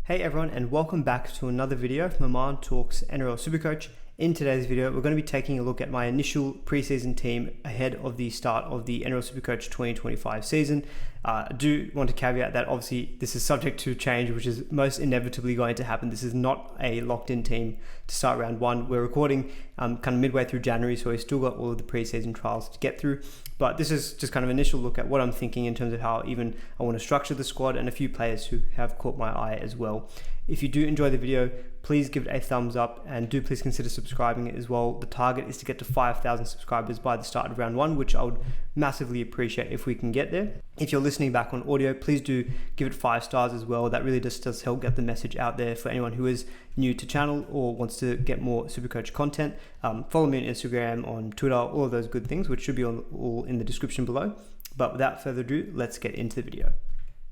Hey everyone, and welcome back to another video from Aman Talks NRL SuperCoach. In today's video, we're going to be taking a look at my initial preseason team ahead of the start of the NRL SuperCoach 2025 season. I do want to caveat that obviously this is subject to change, which is most inevitably going to happen. This is not a locked-in team to start round one. We're recording kind of midway through January, so we've still got all of the preseason trials to get through. But this is just kind of an initial look at what I'm thinking in terms of how even I want to structure the squad and a few players who have caught my eye as well. If you do enjoy the video, please give it a thumbs up and do please consider subscribing as well. The target is to get to 5,000 subscribers by the start of round one, which I would massively appreciate if we can get there. If you're listening back on audio, please do give it 5 stars as well. That really just does help get the message out there for anyone who is new to channel or wants to get more SuperCoach content. Follow me on Instagram, on Twitter, all of those good things, which should be all in the description below. But without further ado, let's get into the video.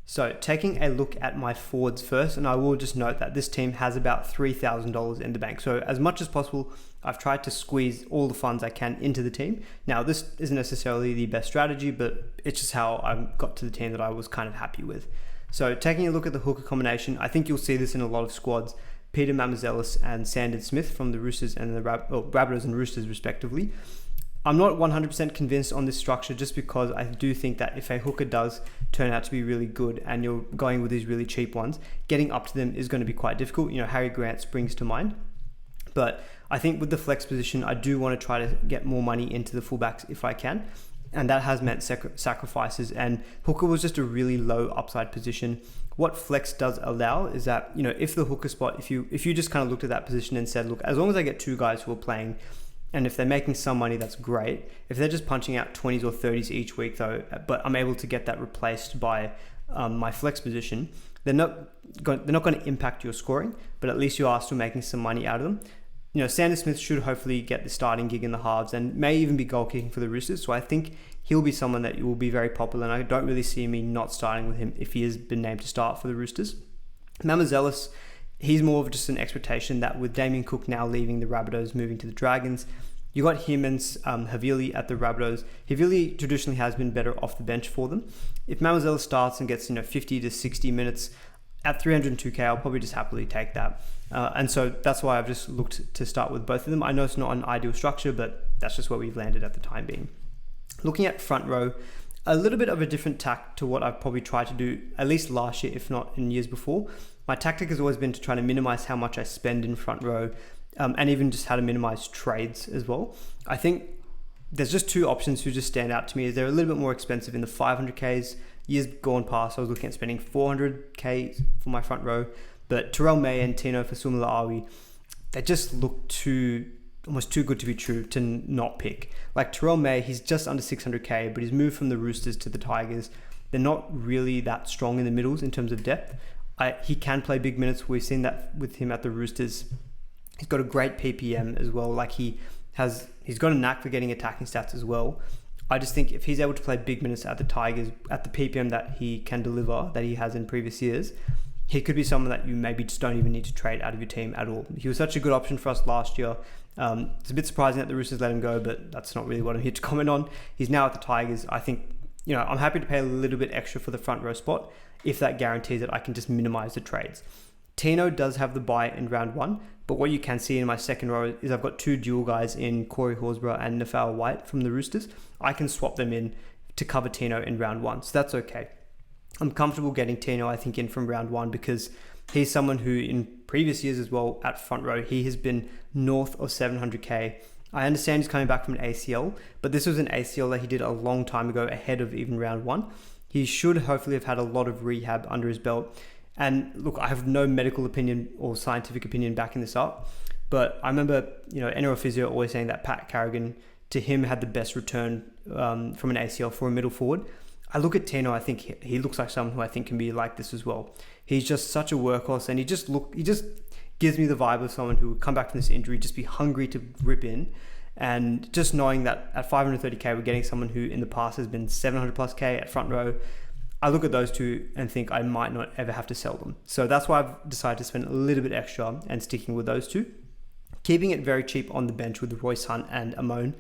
So taking a look at my forwards first, and I will just note that this team has about $3,000 in the bank. So as much as possible, I've tried to squeeze all the funds I can into the team. Now, this isn't necessarily the best strategy, but it's just how I got to the team that I was kind of happy with. So taking a look at the hooker combination, I think you'll see this in a lot of squads. Peter Mamazelis and Sandon Smith from the Roosters and the Rabbitohs and Roosters respectively. I'm not 100% convinced on this structure just because I do think that if a hooker does turn out to be really good and you're going with these really cheap ones, getting up to them is going to be quite difficult. You know, Harry Grant springs to mind. But I think with the flex position, I do want to try to get more money into the fullbacks if I can. And that has meant sacrifices, and hooker was just a really low upside position. What flex does allow is that, you know, if the hooker spot, if you just kind of looked at that position and said, look, as long as I get 2 guys who are playing, and if they're making some money, that's great. If they're just punching out 20s or 30s each week though, but I'm able to get that replaced by my flex position, they're not going to impact your scoring, but at least you are still making some money out of them. You know, Sandon Smith should hopefully get the starting gig in the halves and may even be goal kicking for the Roosters. So I think he'll be someone that will be very popular, and I don't really see me not starting with him if he has been named to start for the Roosters. Mamazelis, he's more of just an expectation that with Damien Cook now leaving the Rabbitohs, moving to the Dragons, you got him and Havili at the Rabbitohs. Havili traditionally has been better off the bench for them. If Mamazelis starts and gets 50 to 60 minutes at 302k, I'll probably just happily take that. And so that's why I've just looked to start with both of them. I know it's not an ideal structure, but that's just where we've landed at the time being. Looking at front row, a little bit of a different tack to what I've probably tried to do, at least last year, if not in years before. My tactic has always been to try to minimize how much I spend in front row, and even just how to minimize trades as well. I think there's just 2 options who just stand out to me. They're a little bit more expensive in the 500Ks. Years gone past, I was looking at spending 400K for my front row, but Terrell May and Tino Fa'asuamaleaui, they just look almost too good to be true to not pick. Like Terrell May, he's just under 600K, but he's moved from the Roosters to the Tigers. They're not really that strong in the middles in terms of depth. He can play big minutes. We've seen that with him at the Roosters. He's got a great PPM as well. Like he's got a knack for getting attacking stats as well. I just think if he's able to play big minutes at the Tigers, at the PPM that he can deliver, that he has in previous years, he could be someone that you maybe just don't even need to trade out of your team at all. He was such a good option for us last year. It's a bit surprising that the Roosters let him go, but that's not really what I'm here to comment on. He's now at the Tigers. I think, I'm happy to pay a little bit extra for the front row spot if that guarantees that I can just minimize the trades. Tino does have the bye in round 1, but what you can see in my second row is I've got 2 dual guys in Corey Horsburgh and Nafal White from the Roosters. I can swap them in to cover Tino in round 1, so that's okay. I'm comfortable getting Tino, I think, in from round 1 because he's someone who in previous years as well at front row, he has been north of 700k. I understand he's coming back from an ACL, but this was an ACL that he did a long time ago ahead of even round 1. He should hopefully have had a lot of rehab under his belt. And look, I have no medical opinion or scientific opinion backing this up, but I remember, NRL Physio always saying that Pat Carrigan, to him, had the best return from an ACL for a middle forward. I look at Tino, I think he looks like someone who I think can be like this as well. He's just such a workhorse, and he just gives me the vibe of someone who would come back from this injury, just be hungry to rip in. And just knowing that at 530k, we're getting someone who in the past has been 700 plus k at front row, I look at those 2 and think I might not ever have to sell them. So that's why I've decided to spend a little bit extra and sticking with those 2. Keeping it very cheap on the bench with Royce Hunt and Amon.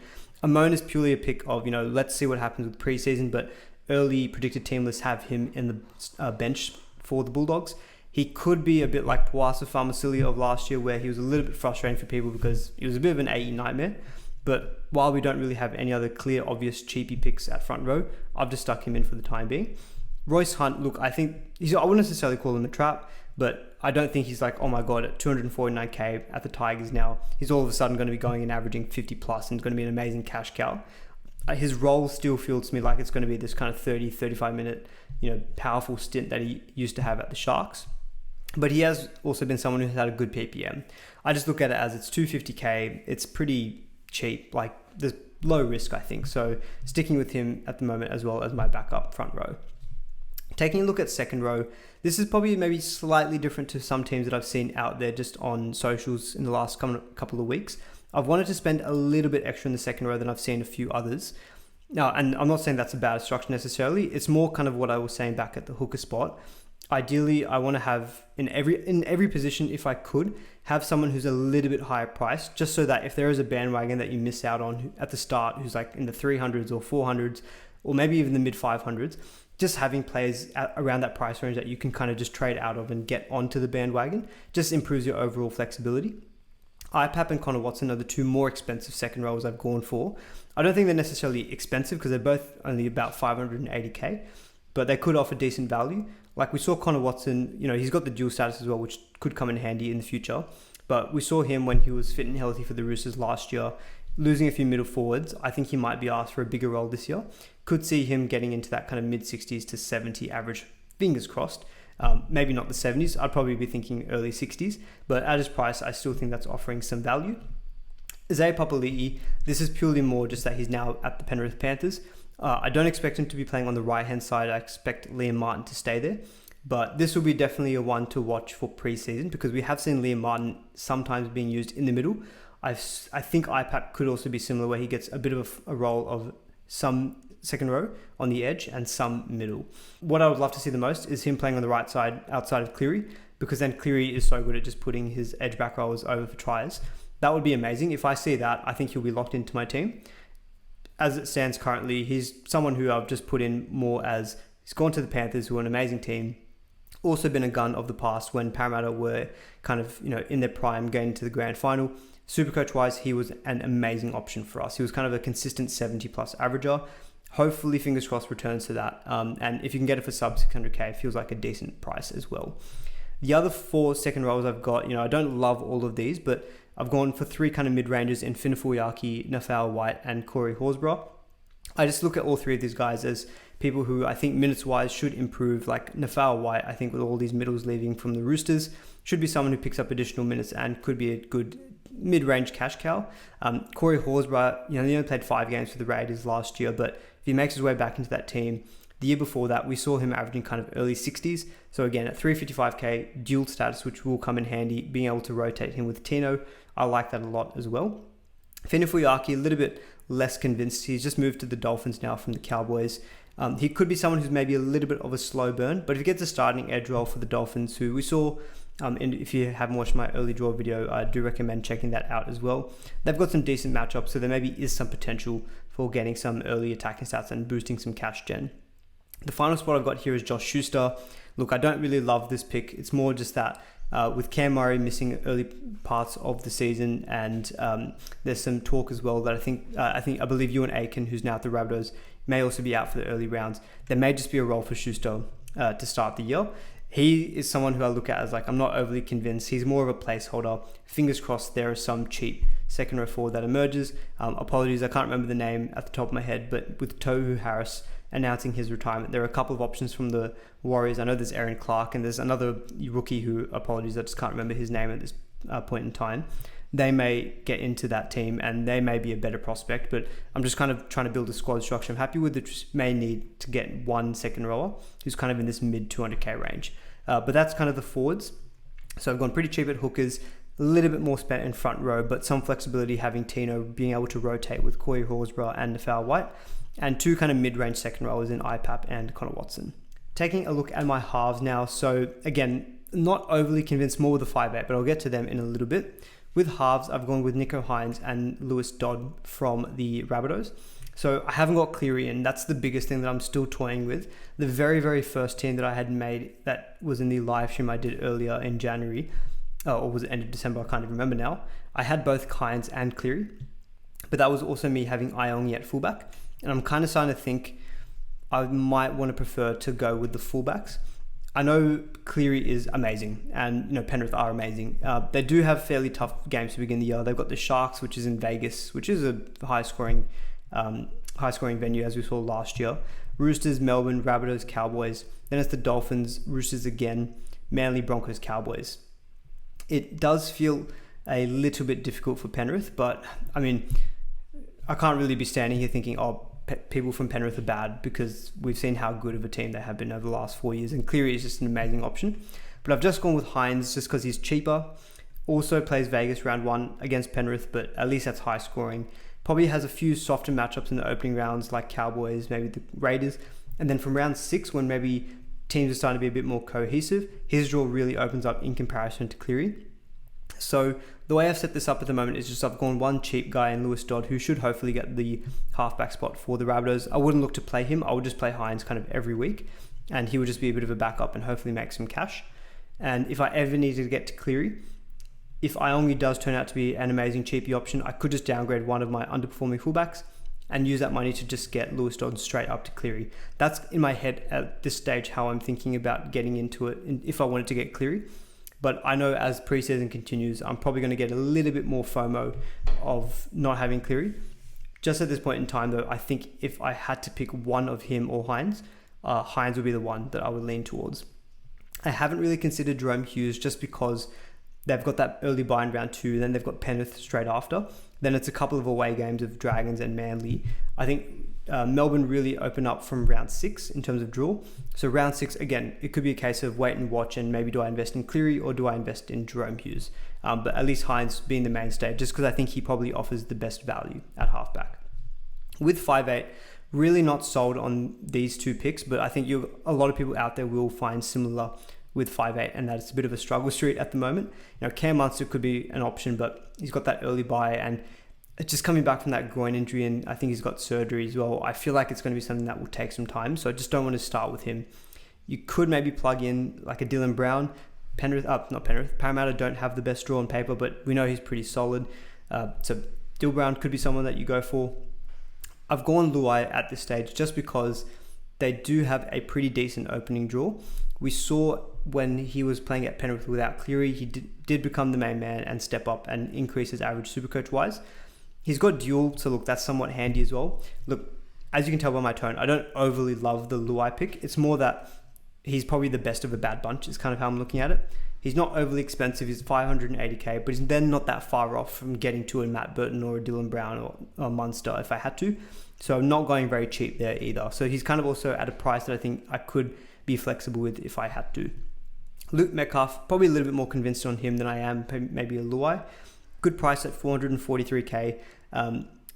Amon is purely a pick of, let's see what happens with preseason, but early predicted team lists have him in the bench for the Bulldogs. He could be a bit like Puasa Famasilia of last year, where he was a little bit frustrating for people because he was a bit of an 80 nightmare. But while we don't really have any other clear, obvious cheapy picks at front row, I've just stuck him in for the time being. Royce Hunt, look, I think I wouldn't necessarily call him a trap, but I don't think he's like, oh my God, at 249k at the Tigers now, he's all of a sudden going to be going and averaging 50 plus and it's going to be an amazing cash cow. His role still feels to me like it's going to be this kind of 30, 35 minute, powerful stint that he used to have at the Sharks. But he has also been someone who's had a good PPM. I just look at it as it's 250k. It's pretty cheap. Like, there's low risk, I think. So sticking with him at the moment as well as my backup front row. Taking a look at second row, this is probably maybe slightly different to some teams that I've seen out there just on socials in the last couple of weeks. I've wanted to spend a little bit extra in the second row than I've seen a few others. Now, and I'm not saying that's a bad structure necessarily. It's more kind of what I was saying back at the hooker spot. Ideally, I want to have in every position, if I could, have someone who's a little bit higher priced, just so that if there is a bandwagon that you miss out on at the start, who's like in the 300s or 400s, or maybe even the mid 500s, just having players around that price range that you can kind of just trade out of and get onto the bandwagon just improves your overall flexibility. IPAP and Connor Watson are the two more expensive second rows I've gone for. I don't think they're necessarily expensive because they're both only about 580k, but they could offer decent value. Like we saw Connor Watson, he's got the dual status as well, which could come in handy in the future. But we saw him when he was fit and healthy for the Roosters last year, losing a few middle forwards. I think he might be asked for a bigger role this year. Could see him getting into that kind of mid 60s to 70 average, fingers crossed. Maybe not the 70s. I'd probably be thinking early 60s. But at his price, I still think that's offering some value. Isaiah Papali'i, this is purely more just that he's now at the Penrith Panthers. I don't expect him to be playing on the right-hand side. I expect Liam Martin to stay there. But this will be definitely a one to watch for preseason because we have seen Liam Martin sometimes being used in the middle. I think IPAP could also be similar where he gets a bit of a role of some second row on the edge and some middle. What I would love to see the most is him playing on the right side outside of Cleary, because then Cleary is so good at just putting his edge back rollers over for tries. That would be amazing. If I see that, I think he'll be locked into my team. As it stands currently, he's someone who I've just put in more as he's gone to the Panthers, who are an amazing team. Also been a gun of the past when Parramatta were kind of, in their prime going to the grand final. Supercoach wise, he was an amazing option for us. He was kind of a consistent 70 plus averager. Hopefully, fingers crossed, returns to that. And if you can get it for sub 600k, it feels like a decent price as well. The other four second rows I've got, I don't love all of these, but I've gone for three kind of mid-rangers in Finifuyaki, Nafal White, and Corey Horsburgh. I just look at all three of these guys as people who I think minutes-wise should improve. Like Nafal White, I think with all these middles leaving from the Roosters, should be someone who picks up additional minutes and could be a good mid-range cash cow. Corey Horsburgh, he only played 5 games for the Raiders last year, but if he makes his way back into that team, the year before that, we saw him averaging kind of early 60s. So again, at 355k, dual status, which will come in handy, being able to rotate him with Tino. I like that a lot as well. Finifuyaki, a little bit less convinced. He's just moved to the Dolphins now from the Cowboys. He could be someone who's maybe a little bit of a slow burn, but if he gets a starting edge role for the Dolphins, who we saw, and if you haven't watched my early draw video, I do recommend checking that out as well. They've got some decent matchups, so there maybe is some potential for getting some early attacking stats and boosting some cash gen. The final spot I've got here is Josh Schuster. Look, I don't really love this pick. It's more just that with Cam Murray missing early parts of the season, and there's some talk as well that I believe Ewan Aiken, who's now at the Rabbitohs, may also be out for the early rounds. There may just be a role for Schuster to start the year. He is someone who I look at as like, I'm not overly convinced. He's more of a placeholder. Fingers crossed there is some cheap second row forward that emerges. Apologies, I can't remember the name at the top of my head, but with Tohu Harris announcing his retirement, there are a couple of options from the Warriors. I know there's Aaron Clark and there's another rookie who, apologies, I just can't remember his name at this point in time. They may get into that team and they may be a better prospect, but I'm just kind of trying to build a squad structure. I'm happy with the may need to get one second rower who's kind of in this mid 200k range. But that's kind of the forwards. So I've gone pretty cheap at hookers, a little bit more spent in front row, but some flexibility having Tino being able to rotate with Corey Horsburgh and Nafal White, and two kind of mid-range second rowers in IPAP and Connor Watson. Taking a look at my halves now. So again, not overly convinced more with the 5'8", but I'll get to them in a little bit. With halves, I've gone with Nico Hines and Lewis Dodd from the Rabbitohs. So I haven't got Cleary in. That's the biggest thing that I'm still toying with. The very, very first team that I had made that was in the live stream I did earlier in January, or was it end of December? I can't even remember now. I had both Kynes and Cleary, but that was also me having Iongi at fullback. And I'm kind of starting to think I might want to prefer to go with the fullbacks. I know Cleary is amazing, and Penrith are amazing. They do have fairly tough games to begin the year. They've got the Sharks, which is in Vegas, which is a high-scoring venue as we saw last year. Roosters, Melbourne, Rabbitohs, Cowboys. Then it's the Dolphins, Roosters again, Manly, Broncos, Cowboys. It does feel a little bit difficult for Penrith, but I mean, I can't really be standing here thinking, people from Penrith are bad, because we've seen how good of a team they have been over the last 4 years, and Cleary is just an amazing option. But I've just gone with Hynes just because he's cheaper. Also plays Vegas round 1 against Penrith, but at least that's high scoring. Probably has a few softer matchups in the opening rounds like Cowboys, maybe the Raiders. And then from round 6, when maybe teams are starting to be a bit more cohesive, his draw really opens up in comparison to Cleary. So the way I've set this up at the moment is just I've gone one cheap guy in Lewis Dodd, who should hopefully get the halfback spot for the Rabbitohs. I wouldn't look to play him. I would just play Hynes kind of every week, and he would just be a bit of a backup and hopefully make some cash. And if I ever needed to get to Cleary, if Iongi does turn out to be an amazing cheapy option, I could just downgrade one of my underperforming fullbacks and use that money to just get Lewis Dodd straight up to Cleary. That's in my head at this stage how I'm thinking about getting into it if I wanted to get Cleary. But I know as preseason continues, I'm probably going to get a little bit more FOMO of not having Cleary. Just at this point in time, though, I think if I had to pick one of him or Hynes, Hynes would be the one that I would lean towards. I haven't really considered Jerome Hughes just because they've got that early buy in round 2, then they've got Penrith straight after. Then it's a couple of away games of Dragons and Manly. I think Melbourne really open up from round 6 in terms of draw. So round 6, again, it could be a case of wait and watch, and maybe do I invest in Cleary or do I invest in Jerome Hughes? But at least Hynes being the mainstay, just because I think he probably offers the best value at halfback. With 5'8", really not sold on these two picks, but I think a lot of people out there will find similar with 5'8", and that it's a bit of a struggle street at the moment. Cam Munster could be an option, but he's got that early buy, and it's just coming back from that groin injury, and I think he's got surgery as well. I feel like it's going to be something that will take some time, so I just don't want to start with him. You could maybe plug in like a Dylan Brown. Parramatta don't have the best draw on paper, but we know he's pretty solid. So Dylan Brown could be someone that you go for. I've gone Luai at this stage just because they do have a pretty decent opening draw. We saw when he was playing at Penrith without Cleary, he did become the main man and step up and increase his average Supercoach wise. He's got dual, so look, that's somewhat handy as well. Look, as you can tell by my tone, I don't overly love the Luai pick. It's more that he's probably the best of a bad bunch is kind of how I'm looking at it. He's not overly expensive. He's 580k, but he's then not that far off from getting to a Matt Burton or a Dylan Brown or a Munster if I had to. So I'm not going very cheap there either. So he's kind of also at a price that I think I could be flexible with if I had to. Luke Metcalf, probably a little bit more convinced on him than I am maybe a Luai. Good price at 443k.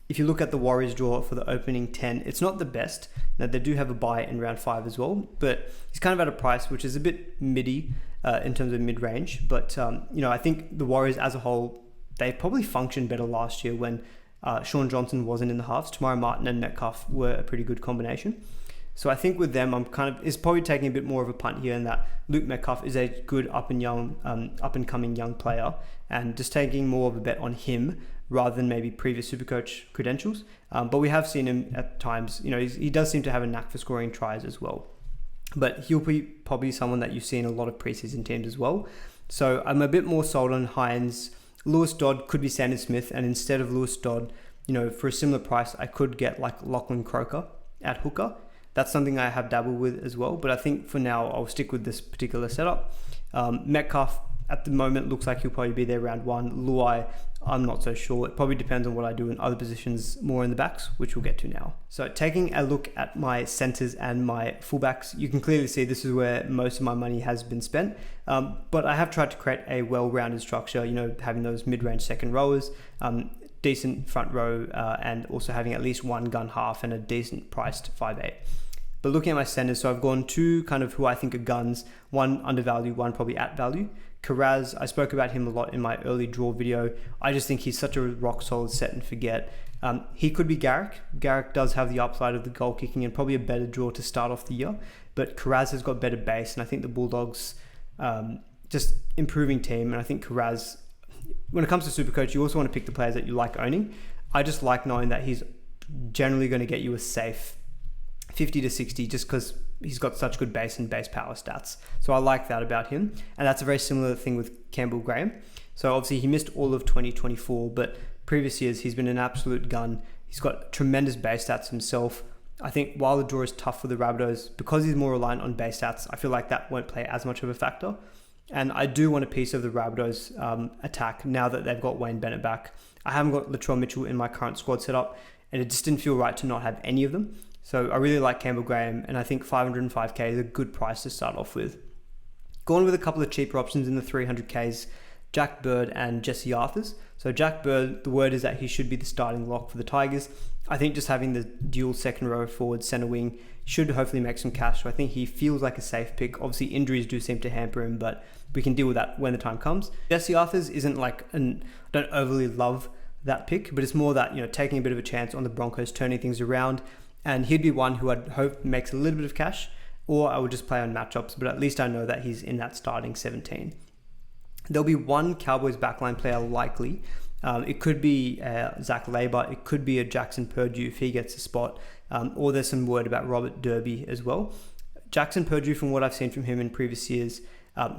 If you look at the Warriors draw for the opening 10, it's not the best. Now they do have a buy in round 5 as well, but he's kind of at a price which is a bit midi in terms of mid-range. But I think the Warriors as a whole, they probably functioned better last year when Sean Johnson wasn't in the halves. Tamara Martin and Metcalf were a pretty good combination. So I think with them, it's probably taking a bit more of a punt here in that Luke Metcalf is a good up and coming young player, and just taking more of a bet on him rather than maybe previous Supercoach credentials. But we have seen him at times, he does seem to have a knack for scoring tries as well. But he'll be probably someone that you see in a lot of preseason teams as well. So I'm a bit more sold on Hynes. Lewis Dodd could be Sandon Smith, and instead of Lewis Dodd, for a similar price, I could get like Lachlan Croker at hooker. That's something I have dabbled with as well, but I think for now I'll stick with this particular setup. Metcalf at the moment looks like he'll probably be there round 1. Luai, I'm not so sure. It probably depends on what I do in other positions more in the backs, which we'll get to now. So taking a look at my centers and my fullbacks, you can clearly see this is where most of my money has been spent. But I have tried to create a well-rounded structure, having those mid-range second rowers, decent front row, and also having at least one gun half and a decent priced 5'8". But looking at my centers, so I've gone two kind of who I think are guns, one undervalued, one probably at value. Karaz, I spoke about him a lot in my early draw video. I just think he's such a rock solid set and forget. He could be Garrick. Garrick does have the upside of the goal kicking and probably a better draw to start off the year. But Karaz has got better base, and I think the Bulldogs just improving team. And I think Karaz, when it comes to Supercoach, you also want to pick the players that you like owning. I just like knowing that he's generally going to get you a safe 50 to 60 just because he's got such good base and base power stats. So I like that about him. And that's a very similar thing with Campbell Graham. So obviously he missed all of 2024, but previous years he's been an absolute gun. He's got tremendous base stats himself. I think while the draw is tough for the Rabbitohs, because he's more reliant on base stats, I feel like that won't play as much of a factor. And I do want a piece of the Rabbitohs attack now that they've got Wayne Bennett back. I haven't got Latrell Mitchell in my current squad setup, and it just didn't feel right to not have any of them. So I really like Campbell Graham, and I think 505k is a good price to start off with. Gone with a couple of cheaper options in the 300ks, Jack Bird and Jesse Arthurs. So Jack Bird, the word is that he should be the starting lock for the Tigers. I think just having the dual second row forward centre wing should hopefully make some cash. So I think he feels like a safe pick. Obviously injuries do seem to hamper him, but we can deal with that when the time comes. Jesse Arthurs isn't like, I don't overly love that pick, but it's more that, taking a bit of a chance on the Broncos, turning things around. And he'd be one who I'd hope makes a little bit of cash, or I would just play on matchups, but at least I know that he's in that starting 17. There'll be one Cowboys backline player likely. It could be Zach Labour, it could be a Jackson Purdue if he gets a spot, or there's some word about Robert Derby as well. Jackson Purdue, from what I've seen from him in previous years,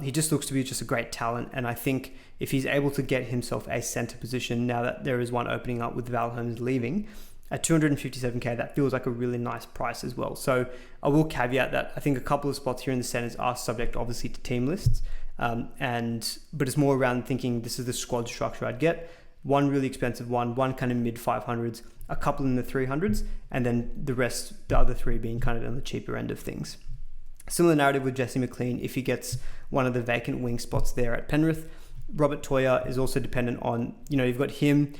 he just looks to be just a great talent, and I think if he's able to get himself a centre position now that there is one opening up with Val Holmes leaving, at 257k, that feels like a really nice price as well. So I will caveat that I think a couple of spots here in the centers are subject obviously to team lists, but it's more around thinking this is the squad structure I'd get. One really expensive one kind of mid 500s, a couple in the 300s, and then the rest, the other three being kind of on the cheaper end of things. Similar narrative with Jesse McLean if he gets one of the vacant wing spots there at Penrith. Robert Toya is also dependent on, you've got him.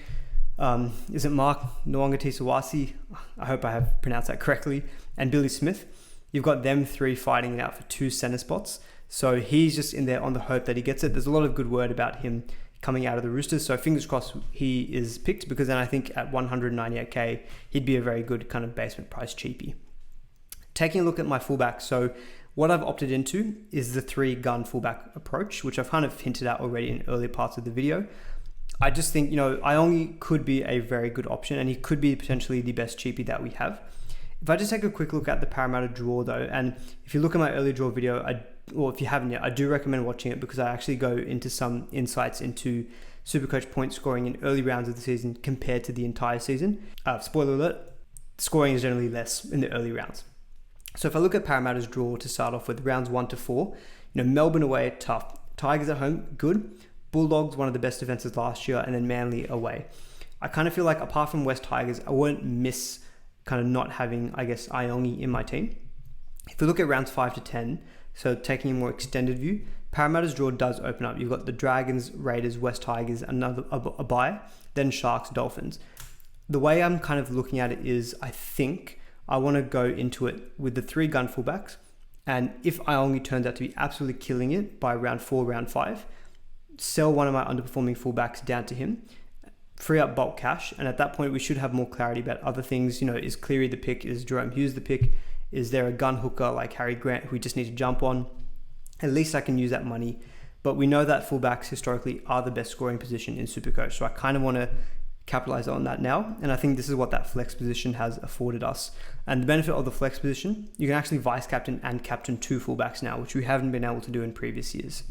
Is it Mark Nwanga-Tisawasi? I hope I have pronounced that correctly. And Billy Smith. You've got them three fighting it out for two centre spots. So he's just in there on the hope that he gets it. There's a lot of good word about him coming out of the Roosters. So fingers crossed he is picked, because then I think at 198k, he'd be a very good kind of basement price cheapie. Taking a look at my fullback. So what I've opted into is the 3-gun fullback approach, which I've kind of hinted at already in earlier parts of the video. I just think, Iongi could be a very good option, and he could be potentially the best cheapie that we have. If I just take a quick look at the Parramatta draw though, and if you look at my early draw video, or if you haven't yet, I do recommend watching it, because I actually go into some insights into Supercoach point scoring in early rounds of the season compared to the entire season. Spoiler alert, scoring is generally less in the early rounds. So if I look at Parramatta's draw to start off with, rounds 1 to 4, Melbourne away, tough. Tigers at home, good. Bulldogs, one of the best defenses last year, and then Manly away. I kind of feel like apart from West Tigers, I won't miss kind of not having, Iongi in my team. If we look at rounds 5 to 10, so taking a more extended view, Parramatta's draw does open up. You've got the Dragons, Raiders, West Tigers, a bye, then Sharks, Dolphins. The way I'm kind of looking at it is I think I want to go into it with the 3-gun fullbacks, and if Iongi turns out to be absolutely killing it by round 4, round 5, sell one of my underperforming fullbacks down to him, free up bulk cash, and at that point we should have more clarity about other things. Is Cleary the pick? Is Jerome Hughes the pick? Is there a gun hooker like Harry Grant who we just need to jump on? At least I can use that money. But we know that fullbacks historically are the best scoring position in Supercoach, so I kind of want to capitalize on that now, and I think this is what that flex position has afforded us. And the benefit of the flex position, you can actually vice captain and captain 2 fullbacks now, which we haven't been able to do in previous years.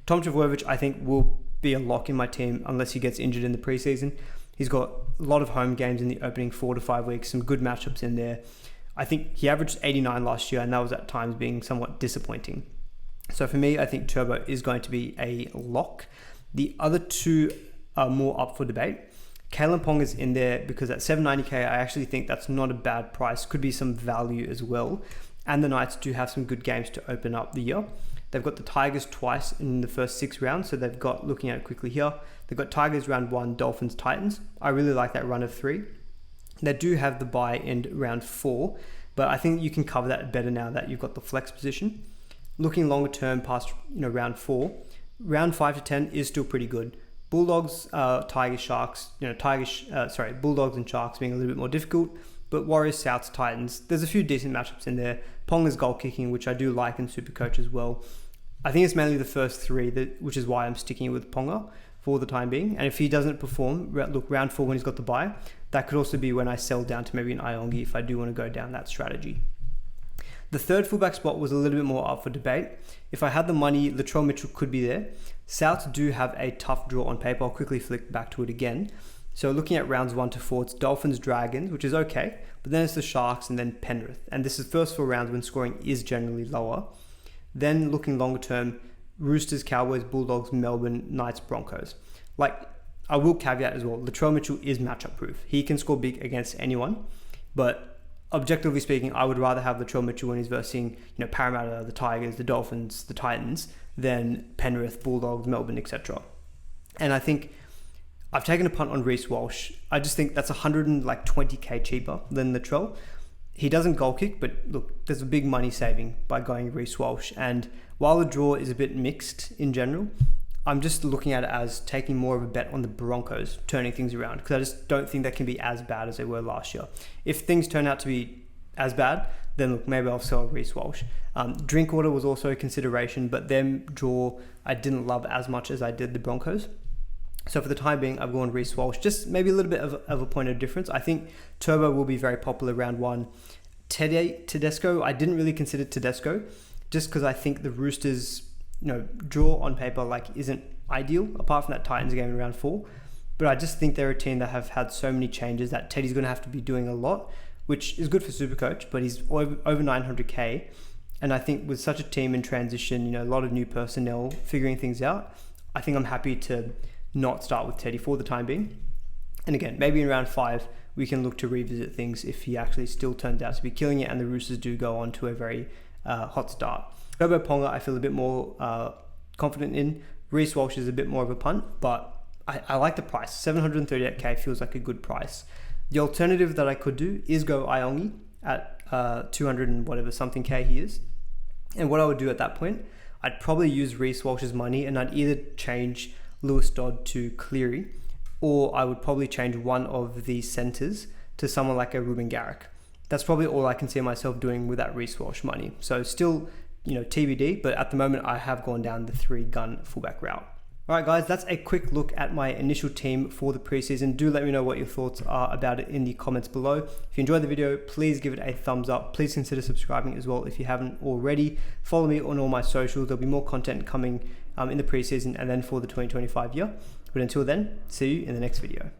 Tom Trbojevic, I think, will be a lock in my team unless he gets injured in the preseason. He's got a lot of home games in the opening 4 to 5 weeks, some good matchups in there. I think he averaged 89 last year, and that was at times being somewhat disappointing. So for me, I think Turbo is going to be a lock. The other two are more up for debate. Kalen Pong is in there because at 790k, I actually think that's not a bad price. Could be some value as well. And the Knights do have some good games to open up the year. They've got the Tigers twice in the first 6 rounds. So they've got, looking at it quickly here, they've got Tigers round 1, Dolphins, Titans. I really like that run of 3. They do have the bye in round 4, but I think you can cover that better now that you've got the flex position. Looking longer term past round 4, round 5 to 10 is still pretty good. Bulldogs, Tigers, Sharks, Bulldogs and Sharks being a little bit more difficult, but Warriors, Souths, Titans, there's a few decent matchups in there. Ponga's goal kicking, which I do like in Supercoach as well. I think it's mainly the first three, which is why I'm sticking with Ponga for the time being. And if he doesn't perform, look, round 4 when he's got the bye, that could also be when I sell down to maybe an Iongi if I do want to go down that strategy. The third fullback spot was a little bit more up for debate. If I had the money, Latrell Mitchell could be there. Souths do have a tough draw on paper. I'll quickly flick back to it again. So looking at rounds 1 to 4, it's Dolphins, Dragons, which is okay, but then it's the Sharks and then Penrith. And this is first 4 rounds when scoring is generally lower. Then looking longer term, Roosters, Cowboys, Bulldogs, Melbourne, Knights, Broncos. Like, I will caveat as well, Latrell Mitchell is matchup proof. He can score big against anyone, but objectively speaking, I would rather have Latrell Mitchell when he's versing, Parramatta, the Tigers, the Dolphins, the Titans, than Penrith, Bulldogs, Melbourne, etc. And I think I've taken a punt on Reece Walsh. I just think that's 120k cheaper than Latrell. He doesn't goal kick, but look, there's a big money saving by going Reece Walsh. And while the draw is a bit mixed in general, I'm just looking at it as taking more of a bet on the Broncos turning things around, because I just don't think that can be as bad as they were last year. If things turn out to be as bad, then look, maybe I'll sell Reece Walsh. Drinkwater was also a consideration, but them draw I didn't love as much as I did the Broncos. So for the time being, I've gone Reece Walsh, just maybe a little bit of a point of difference. I think Turbo will be very popular round 1. Tedesco, I didn't really consider Tedesco, just because I think the Roosters, draw on paper isn't ideal, apart from that Titans game in round 4. But I just think they're a team that have had so many changes that Teddy's going to have to be doing a lot, which is good for Supercoach, but he's over 900k. And I think with such a team in transition, a lot of new personnel figuring things out, I think I'm happy to not start with Teddy for the time being. And again, maybe in round 5, we can look to revisit things if he actually still turns out to be killing it and the Roosters do go on to a very hot start. Turbo Ponga, I feel a bit more confident in. Reece Walsh is a bit more of a punt, but I like the price. 738k feels like a good price. The alternative that I could do is go Iongi at 200 and whatever something k he is. And what I would do at that point, I'd probably use Reece Walsh's money and I'd either change Lewis Dodd to Cleary, or I would probably change one of the centers to someone like a Ruben Garrick. That's probably all I can see myself doing with that Reece Walsh money. So still, TBD, but at the moment I have gone down the 3-gun fullback route. Alright guys, that's a quick look at my initial team for the preseason. Do let me know what your thoughts are about it in the comments below. If you enjoyed the video, please give it a thumbs up. Please consider subscribing as well if you haven't already. Follow me on all my socials. There'll be more content coming in the preseason and then for the 2025 year. But until then, see you in the next video.